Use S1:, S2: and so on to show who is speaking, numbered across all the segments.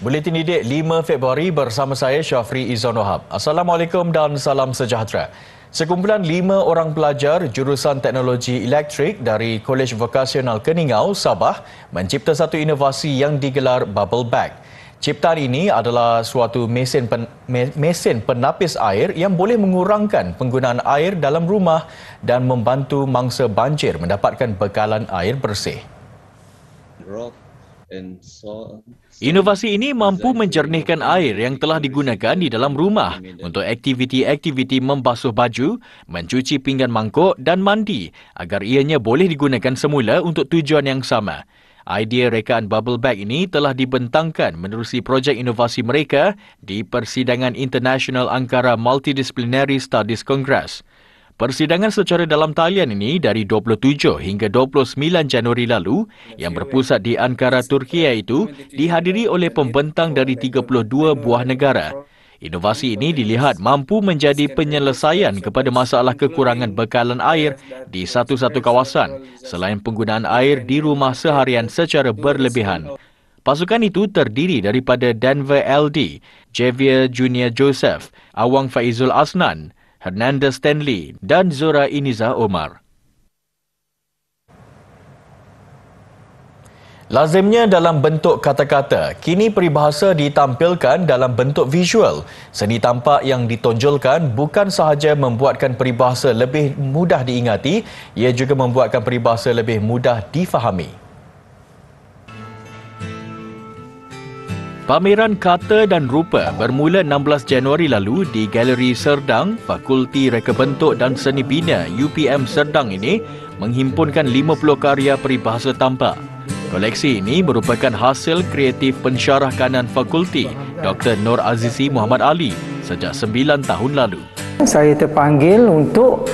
S1: Buletin Didik 5 Februari bersama saya Syafri Izan Wahab. Assalamualaikum dan salam sejahtera. Sekumpulan 5 orang pelajar jurusan teknologi elektrik dari Kolej Vokasional Keningau, Sabah mencipta satu inovasi yang digelar Bubble Bag. Ciptaan ini adalah suatu mesin penapis air yang boleh mengurangkan penggunaan air dalam rumah dan membantu mangsa banjir mendapatkan bekalan air bersih. Inovasi ini mampu menjernihkan air yang telah digunakan di dalam rumah untuk aktiviti-aktiviti membasuh baju, mencuci pinggan mangkuk dan mandi agar ianya boleh digunakan semula untuk tujuan yang sama. Idea rekaan Bubble Bag ini telah dibentangkan menerusi projek inovasi mereka di Persidangan International Ankara Multidisciplinary Studies Congress. Persidangan secara dalam talian ini dari 27 hingga 29 Januari lalu yang berpusat di Ankara, Turkiye itu dihadiri oleh pembentang dari 32 buah negara. Inovasi ini dilihat mampu menjadi penyelesaian kepada masalah kekurangan bekalan air di satu-satu kawasan selain penggunaan air di rumah seharian secara berlebihan. Pasukan itu terdiri daripada Denver LD, Javier Junior Joseph, Awang Faizul Asnan, Hernandez Stanley dan Zora Iniza Omar. Lazimnya dalam bentuk kata-kata, kini peribahasa ditampilkan dalam bentuk visual. Seni tampak yang ditonjolkan bukan sahaja membuatkan peribahasa lebih mudah diingati, ia juga membuatkan peribahasa lebih mudah difahami. Pameran Kata dan Rupa bermula 16 Januari lalu di Galeri Serdang, Fakulti Reka Bentuk dan Seni Bina UPM Serdang ini menghimpunkan 50 karya peribahasa tampak. Koleksi ini merupakan hasil kreatif pensyarah kanan fakulti Dr. Nur Azizi Muhammad Ali sejak 9 tahun lalu.
S2: Saya terpanggil untuk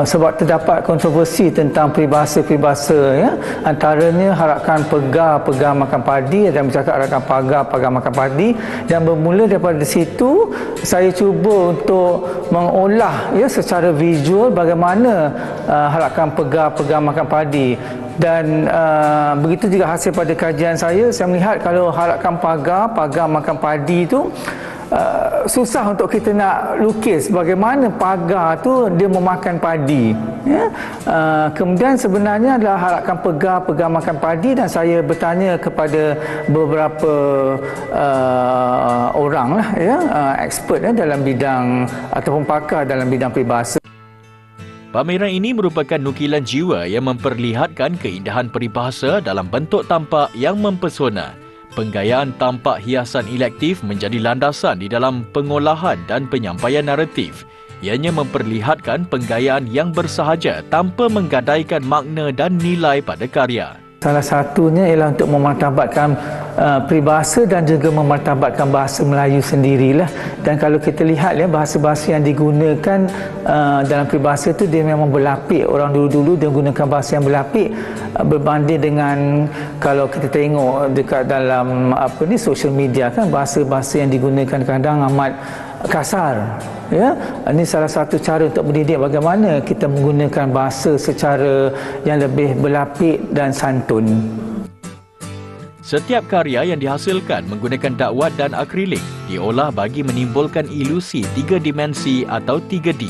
S2: sebab terdapat kontroversi tentang peribahasa-peribahasa, ya. Antaranya harakan pegar makan padi, dan bercakap harakan pagar makan padi, dan bermula daripada situ saya cuba untuk mengolah, ya, secara visual bagaimana harakan pegar makan padi. Dan begitu juga hasil pada kajian saya melihat kalau harakan pagar makan padi itu susah untuk kita nak lukis bagaimana pagar tu dia memakan padi, ya. Kemudian sebenarnya adalah harakan pegar makan padi, dan saya bertanya kepada beberapa orang lah, ya, expert, ya, dalam bidang ataupun pakar dalam bidang peribahasa.
S1: Pameran ini merupakan nukilan jiwa yang memperlihatkan keindahan peribahasa dalam bentuk tampak yang mempesona. Penggayaan tampak hiasan elektif menjadi landasan di dalam pengolahan dan penyampaian naratif. Ianya memperlihatkan penggayaan yang bersahaja tanpa menggadaikan makna dan nilai pada karya.
S2: Salah satunya ialah untuk memartabatkan peribahasa dan juga memartabatkan bahasa Melayu sendirilah. Dan kalau kita lihat, ya, bahasa-bahasa yang digunakan dalam peribahasa itu dia memang berlapik. Orang dulu-dulu dia gunakan bahasa yang berlapik berbanding dengan kalau kita tengok dekat dalam social media, kan bahasa-bahasa yang digunakan kadang amat kasar, ya. Ini salah satu cara untuk mendidik bagaimana kita menggunakan bahasa secara yang lebih berlapik dan santun.
S1: Setiap karya yang dihasilkan menggunakan dakwat dan akrilik diolah bagi menimbulkan ilusi 3 dimensi atau 3D.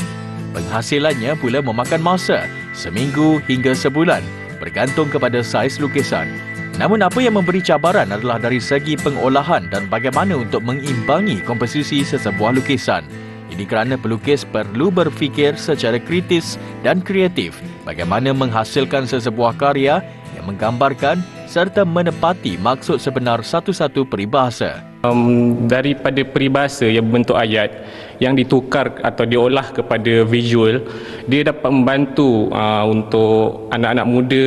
S1: Penghasilannya pula memakan masa seminggu hingga sebulan bergantung kepada saiz lukisan. Namun apa yang memberi cabaran adalah dari segi pengolahan dan bagaimana untuk mengimbangi komposisi sesebuah lukisan. Ini kerana pelukis perlu berfikir secara kritis dan kreatif bagaimana menghasilkan sesebuah karya yang menggambarkan serta menepati maksud sebenar satu-satu peribahasa.
S3: Daripada peribahasa yang berbentuk ayat yang ditukar atau diolah kepada visual, dia dapat membantu untuk anak-anak muda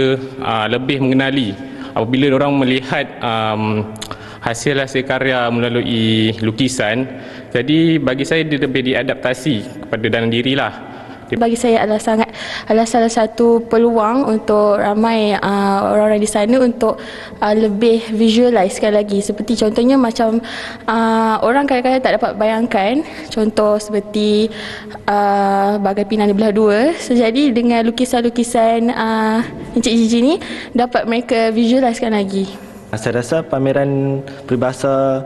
S3: lebih mengenali. Apabila orang melihat hasil-hasil karya melalui lukisan, jadi bagi saya dia lebih diadaptasi kepada dalam dirilah.
S4: Bagi saya adalah salah satu peluang untuk ramai orang-orang di sana untuk lebih visualizekan lagi. Seperti contohnya macam orang kadang-kadang tak dapat bayangkan, contoh seperti bagai pinang dibelah dua. Jadi dengan lukisan-lukisan Encik Gigi ni dapat mereka visualizekan lagi.
S5: Saya rasa pameran peribahasa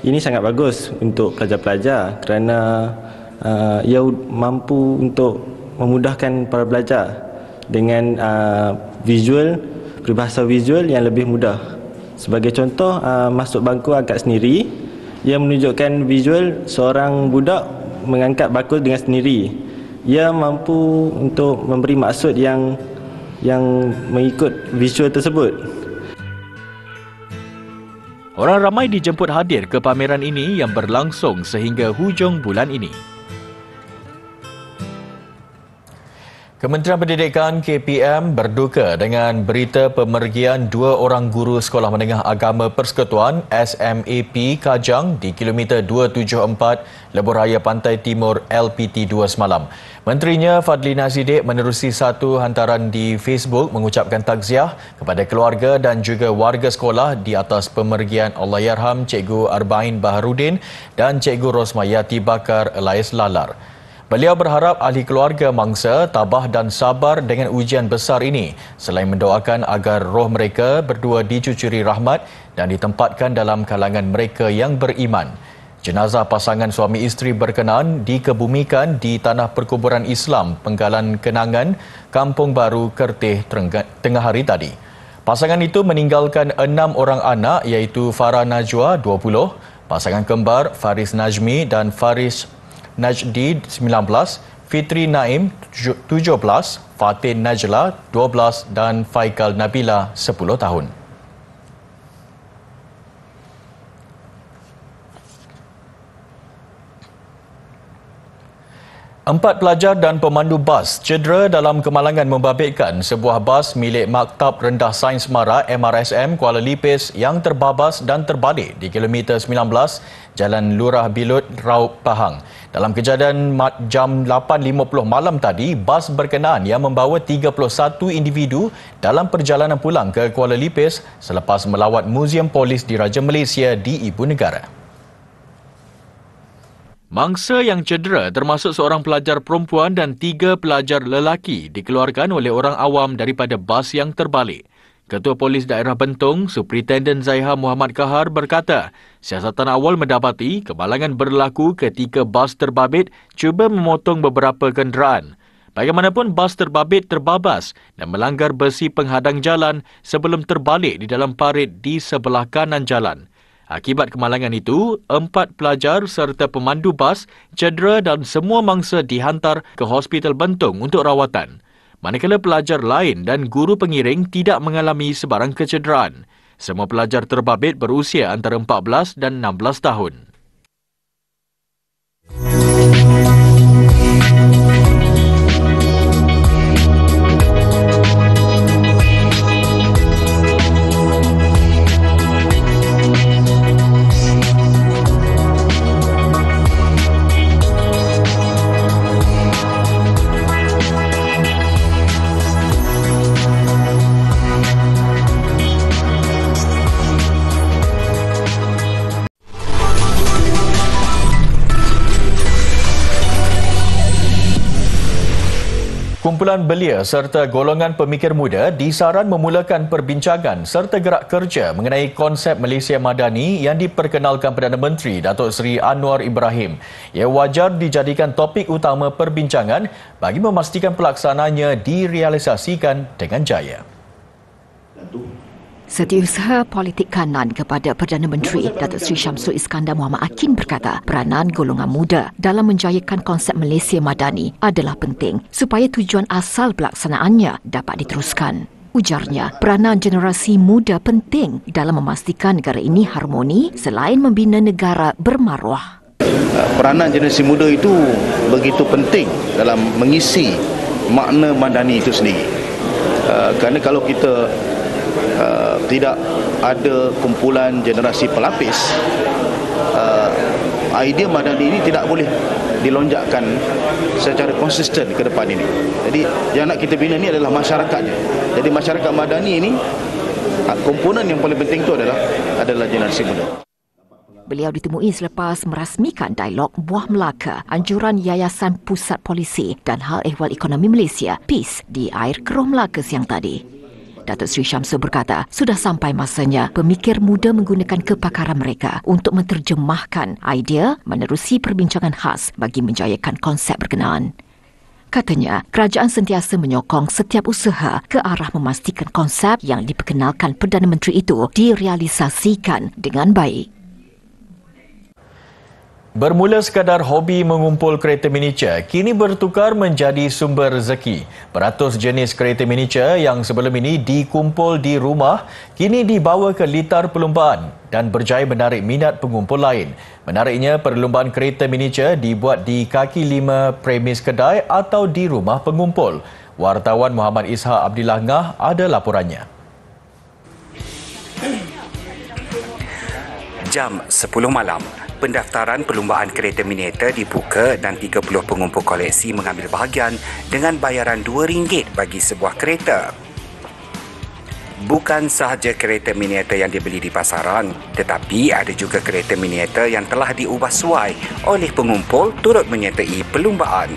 S5: ini sangat bagus untuk pelajar-pelajar kerana ia mampu untuk memudahkan para pelajar dengan visual, peribahasa visual yang lebih mudah. Sebagai contoh, masuk bangku agak sendiri, ia menunjukkan visual seorang budak mengangkat bangku dengan sendiri. Ia mampu untuk memberi maksud yang mengikut visual tersebut.
S1: Orang ramai dijemput hadir ke pameran ini yang berlangsung sehingga hujung bulan ini. Kementerian Pendidikan KPM berduka dengan berita pemergian 2 orang guru Sekolah Menengah Agama Persekutuan SMAP Kajang di kilometer 274 Lebuh Raya Pantai Timur LPT2 semalam. Menterinya Fadlina Siddiq menerusi satu hantaran di Facebook mengucapkan takziah kepada keluarga dan juga warga sekolah di atas pemergian Allahyarham Cikgu Arba'in Baharudin dan Cikgu Rosmayati Bakar Elias Lalar. Beliau berharap ahli keluarga mangsa tabah dan sabar dengan ujian besar ini selain mendoakan agar roh mereka berdua dicucuri rahmat dan ditempatkan dalam kalangan mereka yang beriman. Jenazah pasangan suami isteri berkenaan dikebumikan di Tanah Perkuburan Islam Penggalan Kenangan, Kampung Baru, Kertih tengah hari tadi. Pasangan itu meninggalkan 6 orang anak iaitu Farah Najwa 20, pasangan kembar Faris Najmi dan Faris Najdi 19, Fitri Naim 17, Fatin Najla 12 dan Faikal Nabila 10 tahun. Empat pelajar dan pemandu bas cedera dalam kemalangan membabitkan sebuah bas milik Maktab Rendah Sains Mara MRSM Kuala Lipis yang terbabas dan terbalik di kilometer 19 Jalan Lurah Bilut, Raub, Pahang. Dalam kejadian jam 8.50 malam tadi, bas berkenaan yang membawa 31 individu dalam perjalanan pulang ke Kuala Lipis selepas melawat Muzium Polis Diraja Malaysia di Ibu Negara. Mangsa yang cedera termasuk seorang pelajar perempuan dan 3 pelajar lelaki dikeluarkan oleh orang awam daripada bas yang terbalik. Ketua Polis Daerah Bentong, Superintendent Zaiha Muhammad Kahar berkata, siasatan awal mendapati kemalangan berlaku ketika bas terbabit cuba memotong beberapa kenderaan. Bagaimanapun bas terbabit terbabas dan melanggar besi penghadang jalan sebelum terbalik di dalam parit di sebelah kanan jalan. Akibat kemalangan itu, 4 pelajar serta pemandu bas cedera dan semua mangsa dihantar ke Hospital Bentong untuk rawatan. Manakala pelajar lain dan guru pengiring tidak mengalami sebarang kecederaan. Semua pelajar terbabit berusia antara 14 dan 16 tahun. Kumpulan belia serta golongan pemikir muda disaran memulakan perbincangan serta gerak kerja mengenai konsep Malaysia Madani yang diperkenalkan Perdana Menteri Datuk Seri Anwar Ibrahim. Ia wajar dijadikan topik utama perbincangan bagi memastikan pelaksanaannya direalisasikan dengan jaya.
S6: Setiausaha politik kanan kepada Perdana Menteri Datuk Seri Syamsul Iskandar Muhammad Akin berkata peranan golongan muda dalam menjayakan konsep Malaysia Madani adalah penting supaya tujuan asal pelaksanaannya dapat diteruskan. Ujarnya, peranan generasi muda penting dalam memastikan negara ini harmoni selain membina negara bermaruah.
S7: Peranan generasi muda itu begitu penting dalam mengisi makna Madani itu sendiri. Kerana kalau kita tidak ada kumpulan generasi pelapis, idea Madani ini tidak boleh dilonjakkan secara konsisten ke depan ini. Jadi yang nak kita bina ini adalah masyarakatnya. Jadi masyarakat Madani ini, komponen yang paling penting itu adalah generasi muda.
S6: Beliau ditemui selepas merasmikan dialog Buah Melaka, anjuran Yayasan Pusat Polisi dan Hal Ehwal Ekonomi Malaysia, PIS, di air Keruh Melaka siang tadi. Datuk Seri Syamsul berkata, sudah sampai masanya pemikir muda menggunakan kepakaran mereka untuk menterjemahkan idea menerusi perbincangan khas bagi menjayakan konsep berkenaan. Katanya, kerajaan sentiasa menyokong setiap usaha ke arah memastikan konsep yang diperkenalkan Perdana Menteri itu direalisasikan dengan baik.
S1: Bermula sekadar hobi mengumpul kereta miniatur, kini bertukar menjadi sumber rezeki. Beratus jenis kereta miniatur yang sebelum ini dikumpul di rumah, kini dibawa ke litar perlumbaan dan berjaya menarik minat pengumpul lain. Menariknya, perlumbaan kereta miniatur dibuat di kaki 5 premis kedai atau di rumah pengumpul. Wartawan Muhammad Ishak Abdillah Ngah ada laporannya.
S8: Jam 10 malam. Pendaftaran perlumbaan kereta miniatur dibuka dan 30 pengumpul koleksi mengambil bahagian dengan bayaran RM2 bagi sebuah kereta. Bukan sahaja kereta miniatur yang dibeli di pasaran, tetapi ada juga kereta miniatur yang telah diubah suai oleh pengumpul turut menyertai perlumbaan.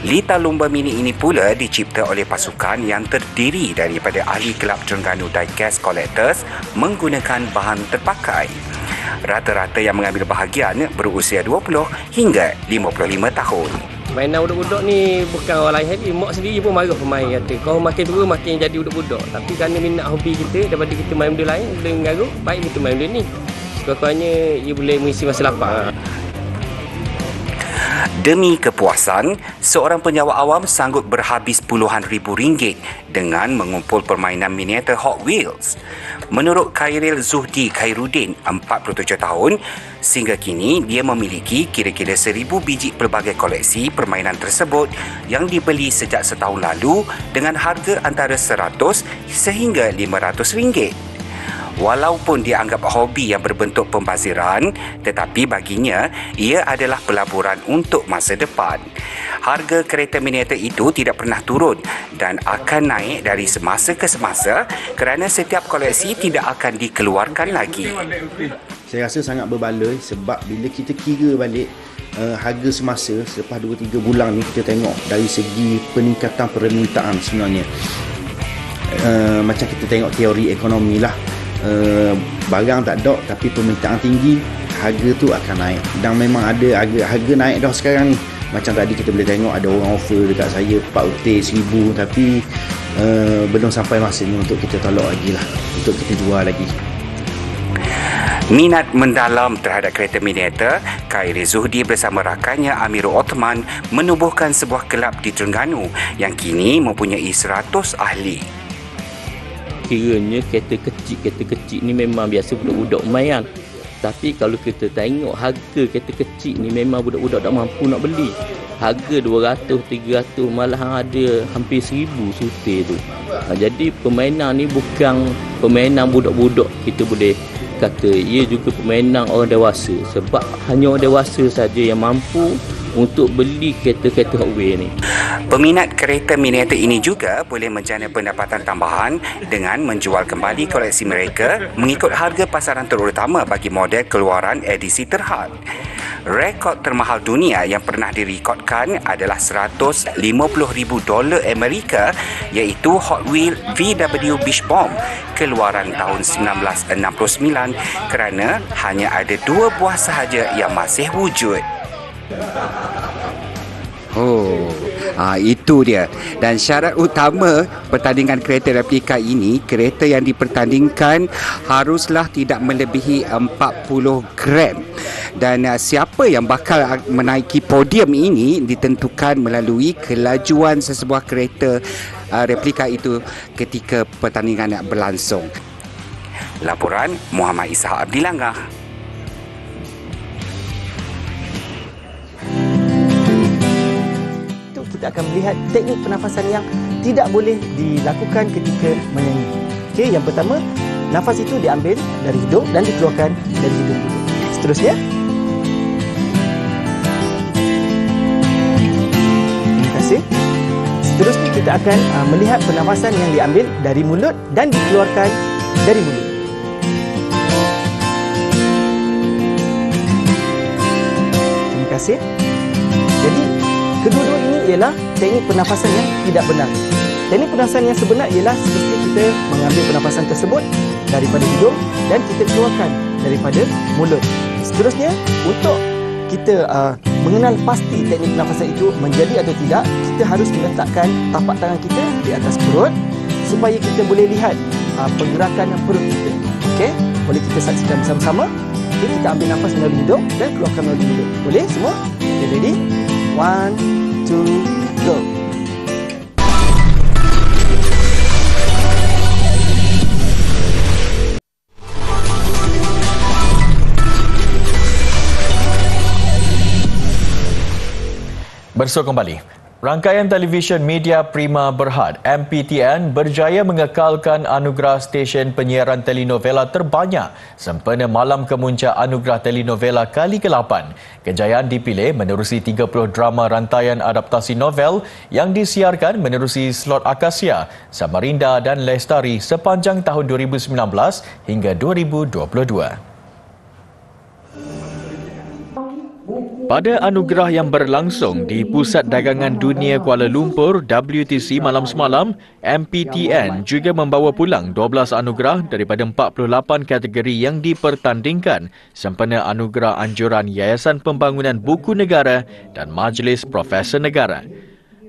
S8: Litar lumba mini ini pula dicipta oleh pasukan yang terdiri daripada ahli Kelab Terengganu Diecast Collectors menggunakan bahan terpakai. Rata-rata yang mengambil bahagian berusia 20 hingga 55 tahun.
S9: Mainan budak-budak ni bukan orang lain lagi. Mak sendiri pun marah pemain kata, kau makin tua makin jadi budak-budak. Tapi kerana minat hobi kita daripada kita main benda lain, benda mengarut, baik kita main benda ni. Sekurang-kurangnya ia boleh mengisi masa lapang.
S8: Demi kepuasan, seorang penjawat awam sanggup berhabis puluhan ribu ringgit dengan mengumpul permainan miniatur Hot Wheels. Menurut Khairil Zuhdi Khairuddin, 47 tahun, sehingga kini dia memiliki kira-kira 1,000 biji pelbagai koleksi permainan tersebut yang dibeli sejak setahun lalu dengan harga antara RM100 sehingga RM500. Walaupun dianggap hobi yang berbentuk pembaziran, tetapi baginya ia adalah pelaburan untuk masa depan. Harga kereta miniatur itu tidak pernah turun dan akan naik dari semasa ke semasa kerana setiap koleksi tidak akan dikeluarkan lagi.
S10: Saya rasa sangat berbaloi sebab bila kita kira balik harga semasa selepas 2-3 bulan ni, kita tengok dari segi peningkatan permintaan sebenarnya. Macam kita tengok teori ekonomi lah. Barang tak ada tapi permintaan tinggi, harga tu akan naik. Dan memang ada harga naik dah sekarang ni. Macam tadi kita boleh tengok ada orang offer dekat saya RM4,000 tapi belum sampai masanya untuk kita tolak lagi lah, untuk kita jual lagi.
S8: Minat mendalam terhadap kereta miniatur, Khairil Zuhdi bersama rakannya Amirul Othman menubuhkan sebuah kelab di Terengganu yang kini mempunyai 100 ahli.
S9: Kiranya kereta kecil ni memang biasa budak-budak main. Tapi kalau kita tengok harga kereta kecil ni memang budak-budak tak mampu nak beli. Harga 200, 300, malah ada hampir 1,000 sutir tu. Jadi permainan ni bukan permainan budak-budak, kita boleh kata ia juga permainan orang dewasa. Sebab hanya orang dewasa saja yang mampu untuk beli kereta-kereta Hot Wheels ni.
S8: Peminat kereta miniatur ini juga boleh menjana pendapatan tambahan dengan menjual kembali koleksi mereka mengikut harga pasaran terutama bagi model keluaran edisi terhad. Rekod termahal dunia yang pernah direkodkan adalah $150,000 Amerika, iaitu Hot Wheels VW Beach Bomb keluaran tahun 1969 kerana hanya ada 2 buah sahaja yang masih wujud.
S11: Itu dia. Dan syarat utama pertandingan kereta replika ini, kereta yang dipertandingkan haruslah tidak melebihi 40 gram. Dan siapa yang bakal menaiki podium ini ditentukan melalui kelajuan sesebuah kereta replika itu ketika pertandingan berlangsung.
S8: Laporan Muhammad Ishak Abdillah Ngah.
S12: Kita akan melihat teknik pernafasan yang tidak boleh dilakukan ketika menyanyi. Okey, yang pertama, nafas itu diambil dari hidung dan dikeluarkan dari hidung. Seterusnya, terima kasih. Seterusnya kita akan melihat pernafasan yang diambil dari mulut dan dikeluarkan dari mulut. Terima kasih. Jadi kedua-dua ini ialah teknik pernafasan yang tidak benar. Teknik pernafasan yang sebenar ialah seperti kita mengambil pernafasan tersebut daripada hidung dan kita keluarkan daripada mulut. Seterusnya, untuk kita mengenal pasti teknik pernafasan itu menjadi atau tidak, kita harus meletakkan tapak tangan kita di atas perut supaya kita boleh lihat pergerakan perut kita. Okey, boleh kita saksikan bersama-sama. Okay, kita ambil nafas melalui hidung dan keluarkan melalui mulut. Boleh semua? Okay, ready? 1, 2, go.
S1: Bersua kembali. Rangkaian televisyen Media Prima Berhad MPTN berjaya mengekalkan anugerah stesen penyiaran telenovela terbanyak sempena Malam Kemuncak Anugerah Telenovela kali ke-8. Kejayaan dipilih menerusi 30 drama rantaian adaptasi novel yang disiarkan menerusi slot Akasia, Samarinda dan Lestari sepanjang tahun 2019 hingga 2022. Pada anugerah yang berlangsung di Pusat Dagangan Dunia Kuala Lumpur WTC malam semalam, MPTN juga membawa pulang 12 anugerah daripada 48 kategori yang dipertandingkan sempena anugerah anjuran Yayasan Pembangunan Buku Negara dan Majlis Profesor Negara.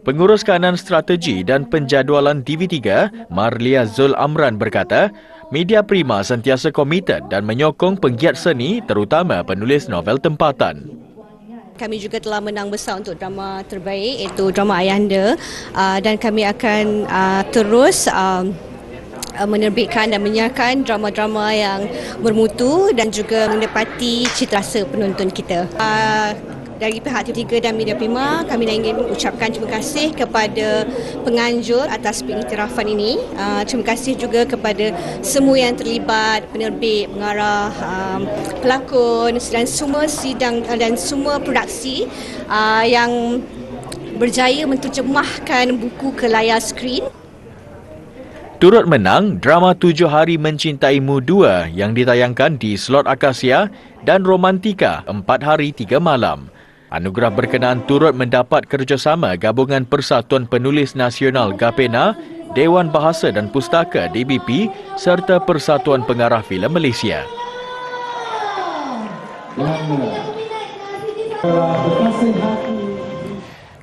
S1: Pengurus Kanan Strategi dan Penjadualan TV3, Marlia Zul Amran berkata, Media Prima sentiasa komited dan menyokong penggiat seni terutama penulis novel tempatan.
S13: Kami juga telah menang besar untuk drama terbaik iaitu drama Ayahanda dan kami akan terus menerbitkan dan menyiarkan drama-drama yang bermutu dan juga menepati citarasa penonton kita. Dari pihak TV3 dan Media Prima, kami ingin mengucapkan terima kasih kepada penganjur atas pengiktirafan ini. Terima kasih juga kepada semua yang terlibat, penerbit, pengarah, pelakon dan semua sidang dan semua produksi yang berjaya menterjemahkan buku ke layar skrin.
S1: Turut menang drama 7 Hari Mencintaimu 2 yang ditayangkan di slot Akasia dan Romantika 4 Hari 3 Malam. Anugerah berkenaan turut mendapat kerjasama Gabungan Persatuan Penulis Nasional GAPENA, Dewan Bahasa dan Pustaka DBP serta Persatuan Pengarah Filem Malaysia.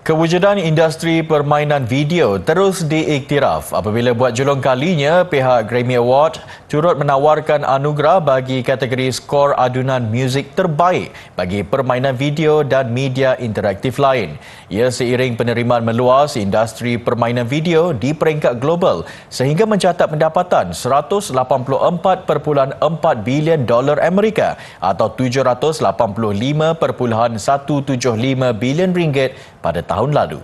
S1: Kewujudan industri permainan video terus diiktiraf apabila buat julung kalinya pihak Grammy Award turut menawarkan anugerah bagi kategori skor adunan muzik terbaik bagi permainan video dan media interaktif lain. Ia seiring penerimaan meluas industri permainan video di peringkat global sehingga mencatat pendapatan $184.4 bilion Amerika atau $785.175 bilion ringgit pada tahun lalu.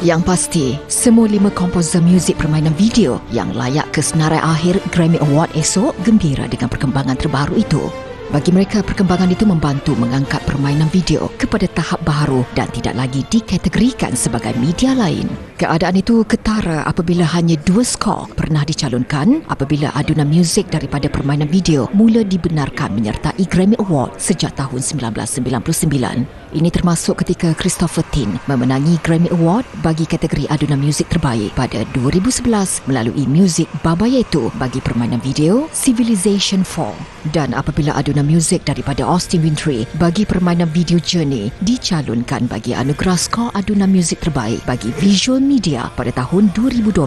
S6: Yang pasti, semua 5 komposer muzik permainan video yang layak ke senarai akhir Grammy Award esok gembira dengan perkembangan terbaru itu. Bagi mereka, perkembangan itu membantu mengangkat permainan video kepada tahap baharu dan tidak lagi dikategorikan sebagai media lain. Keadaan itu ketara apabila hanya 2 skor pernah dicalonkan apabila adunan muzik daripada permainan video mula dibenarkan menyertai Grammy Award sejak tahun 1999. Ini termasuk ketika Christopher Tin memenangi Grammy Award bagi kategori adunan muzik terbaik pada 2011 melalui muzik Baba Yetu bagi permainan video Civilization 4 dan apabila adunan muzik daripada Austin Wintory bagi permainan video Journey dicalonkan bagi anugerah skor adunan muzik terbaik bagi visual media pada tahun 2012.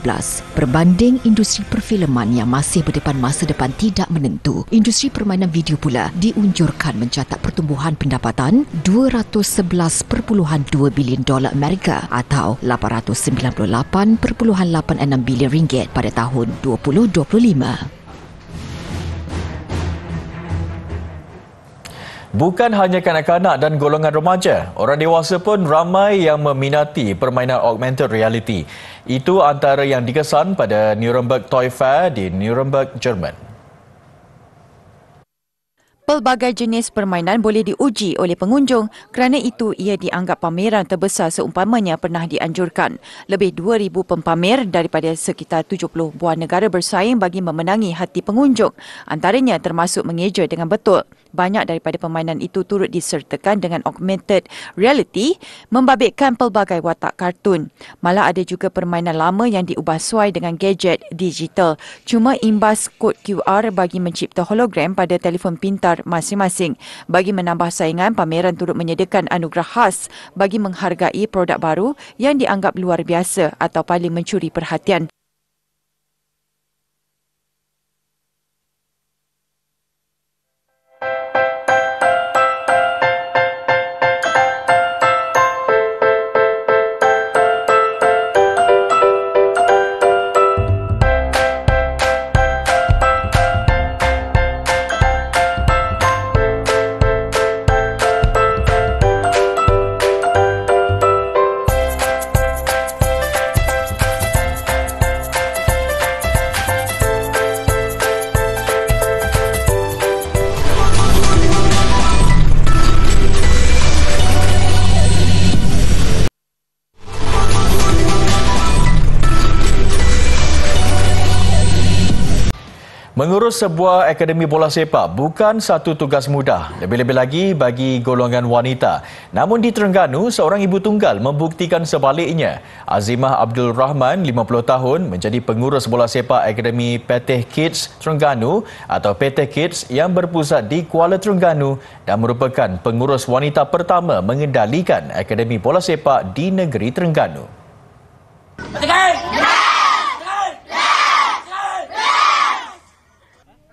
S6: Berbanding industri perfilman yang masih berdepan masa depan tidak menentu, industri permainan video pula diunjurkan mencatat pertumbuhan pendapatan $211.2 bilion Amerika atau $898.86 bilion ringgit pada tahun 2025.
S1: Bukan hanya kanak-kanak dan golongan remaja, orang dewasa pun ramai yang meminati permainan augmented reality. Itu antara yang dikesan pada Nuremberg Toy Fair di Nuremberg, Jerman.
S14: Pelbagai jenis permainan boleh diuji oleh pengunjung, kerana itu ia dianggap pameran terbesar seumpamanya pernah dianjurkan. Lebih 2,000 pempamer daripada sekitar 70 buah negara bersaing bagi memenangi hati pengunjung. Antaranya termasuk mengeja dengan betul. Banyak daripada permainan itu turut disertakan dengan augmented reality, membabitkan pelbagai watak kartun. Malah ada juga permainan lama yang diubah suai dengan gadget digital. Cuma imbas kod QR bagi mencipta hologram pada telefon pintar masing-masing. Bagi menambah saingan, pameran turut menyediakan anugerah khas bagi menghargai produk baru yang dianggap luar biasa atau paling mencuri perhatian.
S1: Mengurus sebuah akademi bola sepak bukan satu tugas mudah, lebih-lebih lagi bagi golongan wanita. Namun di Terengganu, seorang ibu tunggal membuktikan sebaliknya. Azimah Abdul Rahman, 50 tahun, menjadi pengurus bola sepak Akademi Peteh Kids Terengganu atau Peteh Kids yang berpusat di Kuala Terengganu dan merupakan pengurus wanita pertama mengendalikan akademi bola sepak di negeri Terengganu.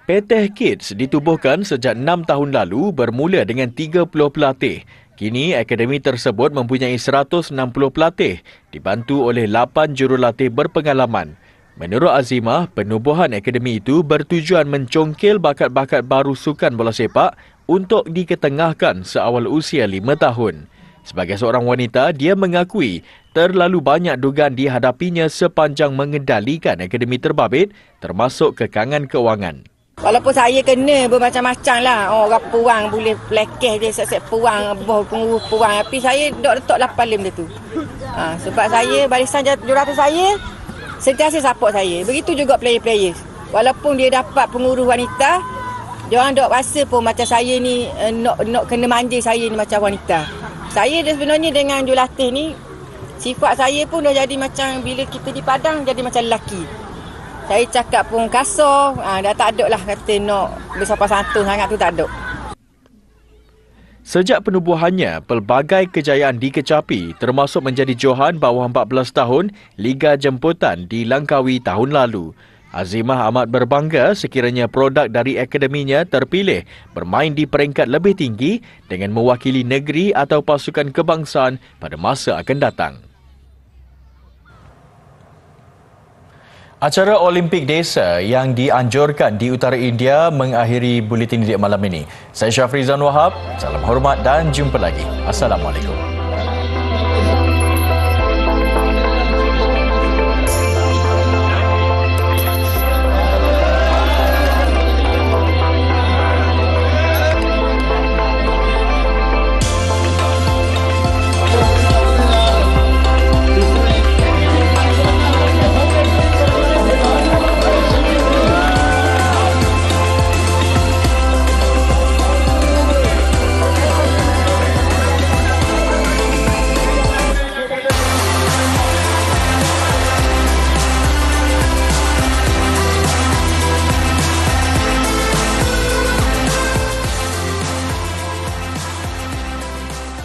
S1: Peteh Kids ditubuhkan sejak 6 tahun lalu bermula dengan 30 pelatih. Kini akademi tersebut mempunyai 160 pelatih dibantu oleh 8 jurulatih berpengalaman. Menurut Azimah, penubuhan akademi itu bertujuan mencongkil bakat-bakat baru sukan bola sepak untuk diketengahkan seawal usia 5 tahun. Sebagai seorang wanita, dia mengakui terlalu banyak dugaan dihadapinya sepanjang mengendalikan akademi terbabit termasuk kekangan kewangan.
S15: Walaupun saya kena bermacam-macam lah. Orang puang boleh pelekeh je, set-set puang, pengurus puang. Tapi saya duduk letak 8 lem dia tu. Sebab saya, barisan jurulatih saya, sentiasa support saya. Begitu juga player-player. Walaupun dia dapat pengurus wanita, dia orang duk rasa pun macam saya ni, nak kena manja saya ni macam wanita. Saya sebenarnya dengan jurulatih ni, sifat saya pun dah jadi macam bila kita di padang, jadi macam lelaki. Saya cakap pun kasar, dah tak ada lah kata nak bersapa santun sangat tu tak ada.
S1: Sejak penubuhannya, pelbagai kejayaan dikecapi termasuk menjadi johan bawah 14 tahun Liga Jemputan di Langkawi tahun lalu. Azimah amat berbangga sekiranya produk dari akademinya terpilih bermain di peringkat lebih tinggi dengan mewakili negeri atau pasukan kebangsaan pada masa akan datang. Acara Olimpik Desa yang dianjurkan di utara India mengakhiri buletin Didik malam ini. Saya Syafrizan Wahab, salam hormat dan jumpa lagi. Assalamualaikum.